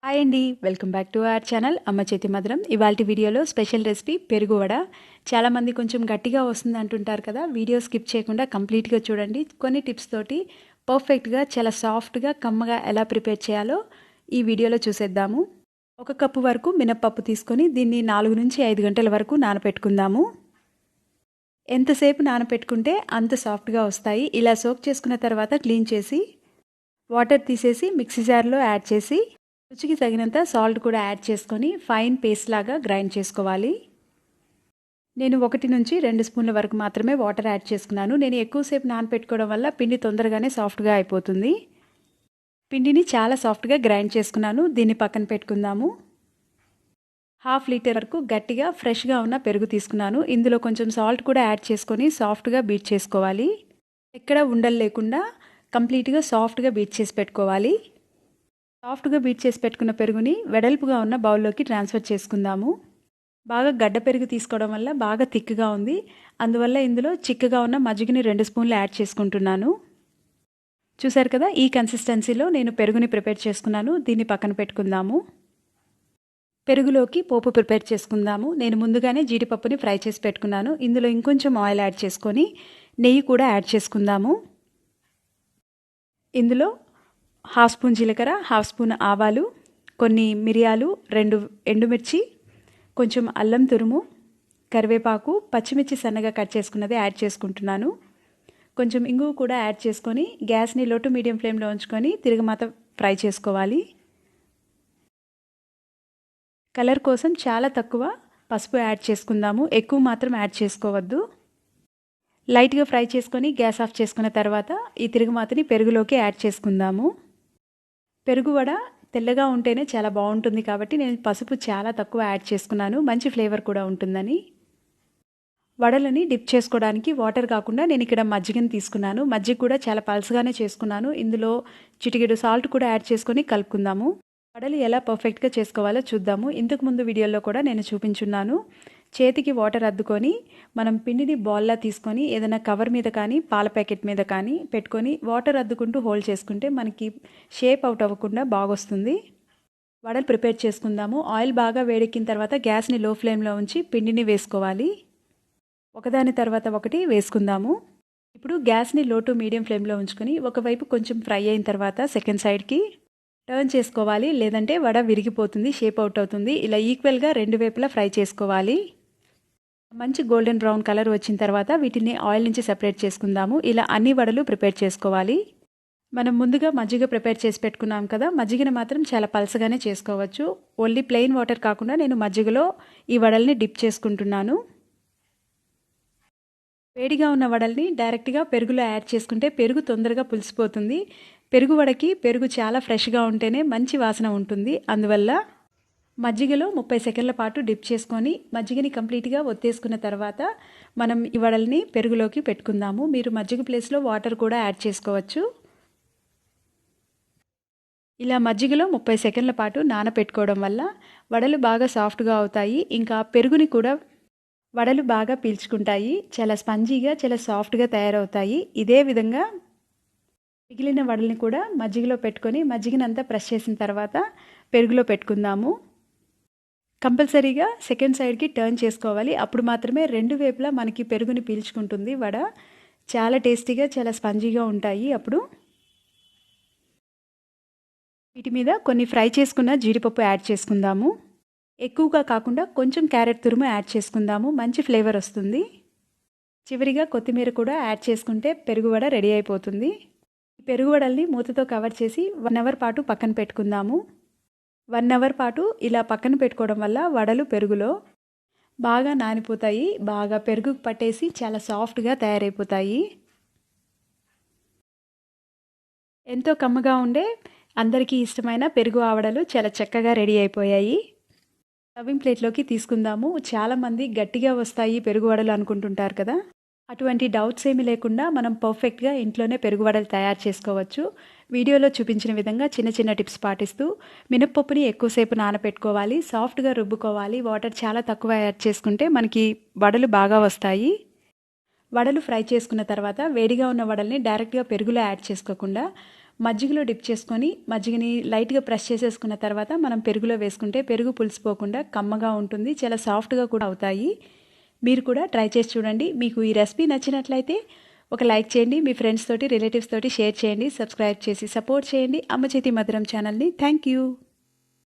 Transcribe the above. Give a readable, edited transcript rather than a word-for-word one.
Hi అండి, welcome back to our channel అమ్మ చేతి మధురం. ఇవాల్టి వీడియోలో స్పెషల్ రెసిపీ పెరుగు వడ. చాలామంది కొంచెం గట్టిగా వస్తుంది అంటుంటారు కదా, వీడియో స్కిప్ చేయకుండా కంప్లీట్గా చూడండి. కొన్ని టిప్స్ తోటి పర్ఫెక్ట్గా చాలా సాఫ్ట్గా కమ్మగా ఎలా ప్రిపేర్ చేయాలో ఈ వీడియోలో చూసేద్దాము. 1 కప్పు వరకు మినప్పప్పు తీసుకొని దీన్ని 4 నుంచి 5 గంటల వరకు నానపెట్టుకుందాము. ఎంతసేపు నానపెట్టుకుంటే అంత సాఫ్ట్గా వస్తాయి. ఇలా సోక్ చేసుకున్న తర్వాత క్లీన్ చేసి వాటర్ తీసేసి మిక్సీ జార్లో యాడ్ చేసి రుచికి తగినంత సాల్ట్ కూడా యాడ్ చేసుకొని ఫైన్ పేస్ట్ లాగా గ్రైండ్ చేసుకోవాలి. నేను 1 నుంచి 2 స్పూన్ల వరకు మాత్రమే వాటర్ యాడ్ చేసుకున్నాను. నేను ఎక్కువసేపు నానపెట్టుకోవడం వల్ల పిండి తొందరగానే సాఫ్ట్గా అయిపోతుంది. పిండిని చాలా సాఫ్ట్గా గ్రైండ్ చేసుకున్నాను. దీన్ని పక్కన పెట్టుకుందాము. 1/2 లీటర్ వరకు గట్టిగా ఫ్రెష్గా ఉన్న పెరుగు తీసుకున్నాను. ఇందులో కొంచెం సాల్ట్ కూడా యాడ్ చేసుకొని సాఫ్ట్గా బీట్ చేసుకోవాలి. ఎక్కడ ఉండలు లేకుండా కంప్లీట్గా సాఫ్ట్గా బీట్ చేసి పెట్టుకోవాలి. సాఫ్ట్గా బీట్ చేసి పెట్టుకున్న పెరుగుని వెడల్పుగా ఉన్న బౌల్లోకి ట్రాన్స్ఫర్ చేసుకుందాము. బాగా గడ్డ పెరుగు తీసుకోవడం వల్ల బాగా థిక్గా ఉంది. అందువల్ల ఇందులో చిక్కగా ఉన్న మజ్జిగని 2 స్పూన్లు యాడ్ చేసుకుంటున్నాను. చూసారు కదా, ఈ కన్సిస్టెన్సీలో నేను పెరుగుని ప్రిపేర్ చేసుకున్నాను. దీన్ని పక్కన పెట్టుకుందాము. పెరుగులోకి పోపు ప్రిపేర్ చేసుకుందాము. నేను ముందుగానే జీడిపప్పుని ఫ్రై చేసి పెట్టుకున్నాను. ఇందులో ఇంకొంచెం ఆయిల్ యాడ్ చేసుకొని నెయ్యి కూడా యాడ్ చేసుకుందాము. ఇందులో 1/2 స్పూన్ జీలకర్ర, 1/2 స్పూన్ ఆవాలు, కొన్ని మిరియాలు, 2 ఎండుమిర్చి, కొంచెం అల్లం తురుము, కరివేపాకు, పచ్చిమిర్చి సన్నగా కట్ చేసుకున్నది యాడ్ చేసుకుంటున్నాను. కొంచెం ఇంగువ కూడా యాడ్ చేసుకొని గ్యాస్ని లో టు మీడియం ఫ్లేమ్లో ఉంచుకొని తిరగమాత ఫ్రై చేసుకోవాలి. కలర్ కోసం చాలా తక్కువ పసుపు యాడ్ చేసుకుందాము. ఎక్కువ మాత్రం యాడ్ చేసుకోవద్దు. లైట్గా ఫ్రై చేసుకొని గ్యాస్ ఆఫ్ చేసుకున్న తర్వాత ఈ తిరగమాతని పెరుగులోకి యాడ్ చేసుకుందాము. పెరుగు వడ తెల్లగా ఉంటేనే చాలా బాగుంటుంది కాబట్టి నేను పసుపు చాలా తక్కువ యాడ్ చేసుకున్నాను. మంచి ఫ్లేవర్ కూడా ఉంటుందని. వడలని డిప్ చేసుకోవడానికి వాటర్ కాకుండా నేను ఇక్కడ మజ్జిగని తీసుకున్నాను. మజ్జిగ కూడా చాలా పల్చగానే చేసుకున్నాను. ఇందులో చిటికెడు సాల్ట్ కూడా యాడ్ చేసుకొని కలుపుకుందాము. వడలు ఎలా పర్ఫెక్ట్గా చేసుకోవాలో చూద్దాము. ఇంతకు ముందు వీడియోలో కూడా నేను చూపించున్నాను. చేతికి వాటర్ అద్దుకొని మనం పిండిని బాల్లా తీసుకొని ఏదైనా కవర్ మీద కానీ పాల ప్యాకెట్ మీద కానీ పెట్టుకొని వాటర్ అద్దుకుంటూ హోల్డ్ చేసుకుంటే మనకి షేప్ అవుట్ అవ్వకుండా బాగొస్తుంది. వడలు ప్రిపేర్ చేసుకుందాము. ఆయిల్ బాగా వేడెక్కిన తర్వాత గ్యాస్ని లో ఫ్లేమ్లో ఉంచి పిండిని వేసుకోవాలి. ఒకదాని తర్వాత ఒకటి వేసుకుందాము. ఇప్పుడు గ్యాస్ని లో టు మీడియం ఫ్లేమ్లో ఉంచుకొని ఒకవైపు కొంచెం ఫ్రై అయిన తర్వాత సెకండ్ సైడ్కి టర్న్ చేసుకోవాలి. లేదంటే వడ విరిగిపోతుంది, షేప్ అవుట్ అవుతుంది. ఇలా ఈక్వల్గా 2 వైపులా ఫ్రై చేసుకోవాలి. మంచి గోల్డెన్ బ్రౌన్ కలర్ వచ్చిన తర్వాత వీటిని ఆయిల్ నుంచి సెపరేట్ చేసుకుందాము. ఇలా అన్ని వడలు ప్రిపేర్ చేసుకోవాలి. మనం ముందుగా మజ్జిగ ప్రిపేర్ చేసి పెట్టుకున్నాం కదా, మజ్జిగని మాత్రం చాలా పలసగానే చేసుకోవచ్చు. ఓన్లీ ప్లెయిన్ వాటర్ కాకుండా నేను మజ్జిగలో ఈ వడల్ని డిప్ చేసుకుంటున్నాను. వేడిగా ఉన్న వడల్ని డైరెక్ట్గా పెరుగులో యాడ్ చేసుకుంటే పెరుగు తొందరగా పులిసిపోతుంది. పెరుగు వడకి పెరుగు చాలా ఫ్రెష్గా ఉంటేనే మంచి వాసన ఉంటుంది. అందువల్ల మజ్జిగలో 30 సెకండ్ల పాటు డిప్ చేసుకొని మజ్జిగని కంప్లీట్గా ఒత్తేసుకున్న తర్వాత మనం ఈ వడల్ని పెరుగులోకి పెట్టుకుందాము. మీరు మజ్జిగ ప్లేస్లో వాటర్ కూడా యాడ్ చేసుకోవచ్చు. ఇలా మజ్జిగలో 30 సెకండ్ల పాటు నానపెట్టుకోవడం వల్ల వడలు బాగా సాఫ్ట్గా అవుతాయి. ఇంకా పెరుగుని కూడా వడలు బాగా పీల్చుకుంటాయి. చాలా స్పంజీగా చాలా సాఫ్ట్గా తయారవుతాయి. ఇదే విధంగా మిగిలిన వడల్ని కూడా మజ్జిగలో పెట్టుకొని మజ్జిగనంతా ప్రెస్ చేసిన తర్వాత పెరుగులో పెట్టుకుందాము. కంపల్సరీగా సెకండ్ సైడ్కి టర్న్ చేసుకోవాలి. అప్పుడు మాత్రమే 2 వైపులా మనకి పెరుగుని పీల్చుకుంటుంది వడ. చాలా టేస్టీగా చాలా స్పంజీగా ఉంటాయి. అప్పుడు వీటి మీద కొన్ని ఫ్రై చేసుకున్న జీడిపప్పు యాడ్ చేసుకుందాము. ఎక్కువగా కాకుండా కొంచెం క్యారెట్ తురుము యాడ్ చేసుకుందాము. మంచి ఫ్లేవర్ వస్తుంది. చివరిగా కొత్తిమీర కూడా యాడ్ చేసుకుంటే పెరుగు వడ రెడీ అయిపోతుంది. ఈ పెరుగు వడల్ని మూతతో కవర్ చేసి 1 అవర్ పాటు పక్కన పెట్టుకుందాము. 1 అవర్ పాటు ఇలా పక్కన పెట్టుకోవడం వల్ల వడలు పెరుగులో బాగా నానిపోతాయి. బాగా పెరుగు పట్టేసి చాలా సాఫ్ట్గా తయారైపోతాయి. ఎంతో కమ్మగా ఉండే అందరికీ ఇష్టమైన పెరుగు ఆవడలు చాలా చక్కగా రెడీ అయిపోయాయి. సర్వింగ్ ప్లేట్లోకి తీసుకుందాము. చాలామంది గట్టిగా వస్తాయి పెరుగు వడలు అనుకుంటుంటారు కదా, అటువంటి డౌట్స్ ఏమీ లేకుండా మనం పర్ఫెక్ట్గా ఇంట్లోనే పెరుగు వడలు తయారు చేసుకోవచ్చు. వీడియోలో చూపించిన విధంగా చిన్న చిన్న టిప్స్ పాటిస్తూ మినప్పప్పుని ఎక్కువసేపు నానపెట్టుకోవాలి. సాఫ్ట్గా రుబ్బుకోవాలి. వాటర్ చాలా తక్కువ యాడ్ చేసుకుంటే మనకి వడలు బాగా వస్తాయి. వడలు ఫ్రై చేసుకున్న తర్వాత వేడిగా ఉన్న వడల్ని డైరెక్ట్గా పెరుగులో యాడ్ చేసుకోకుండా మజ్జిగలో డిప్ చేసుకొని మజ్జిగని లైట్గా ప్రెస్ చేసేసుకున్న తర్వాత మనం పెరుగులో వేసుకుంటే పెరుగు పులిసిపోకుండా కమ్మగా ఉంటుంది, చాలా సాఫ్ట్గా కూడా అవుతాయి. మీరు కూడా ట్రై చేసి చూడండి. మీకు ఈ రెసిపీ నచ్చినట్లయితే ఒక లైక్ చేయండి, మీ ఫ్రెండ్స్ తోటి రిలేటివ్స్ తోటి షేర్ చేయండి, సబ్స్క్రైబ్ చేసి సపోర్ట్ చేయండి అమ్మ చేతి మధురం ఛానల్ని. Thank you.